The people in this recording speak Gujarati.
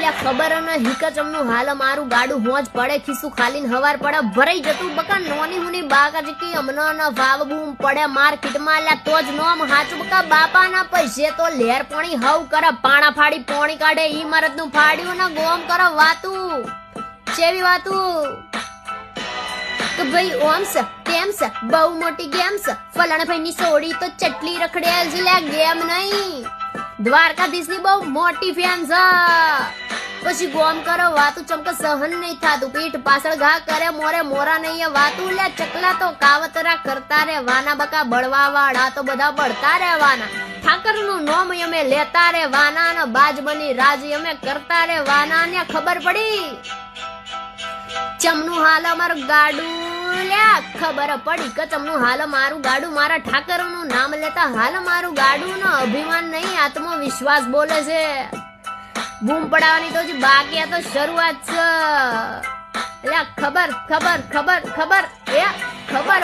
એટલે ખબર ન હિકચમનું હાલ મારું ગાડું હોજ પડે ખીસું ખાલીને હવાર પડે ભરાઈ જતું બકા નોની હુની બાકા કી અમનો ન ભાવ બૂમ પડે માર્કેટમાં લ્યા તો જ નોમ હાચું બકા બાપાના પૈસે તો લેર પાણી હવ કરે પાણા ફાડી પોણી કાઢે ઈમારતનું ફાડ્યું ને ગોમ કરે વાતું ચેવી વાતું કે ભાઈ ઓમ છે તેમ છે બહુ મોટી ગેમ છે ફલાણા ભાઈ ની સોડી તો ચટલી રખડેલ છે લે ગેમ નહીં દ્વારકાધીશની બહુ મોટી ફેન છે પછી ગોમ કરો વાતું ચમક સહન નહીં થાતું પીઠ પાછળ ઘા કરે મોરે મોરા નહીં વાતું લે ચકલા તો કાવતરા કરતા રે વાના બકા બળવા વાળા તો બધા બળતા રહેવાના ઠાકર નું નોમ અમે લેતા રે વાના ને બાજ બની રાજ અમે કરતા રે વાના ને ખબર પડી ચમનું હાલ અમારું ગાડું લ્યા ખબર પડી કે ચમનું હાલ મારું ગાડું મારા ઠાકર નું નામ લેતા હાલ મારું ગાડું નો અભિમાન નહીં આત્મવિશ્વાસ બોલે છે બૂમ પડાવવાની તો બાકી તો શરૂઆત છે એટલે ખબર ખબર ખબર ખબર એ ખબર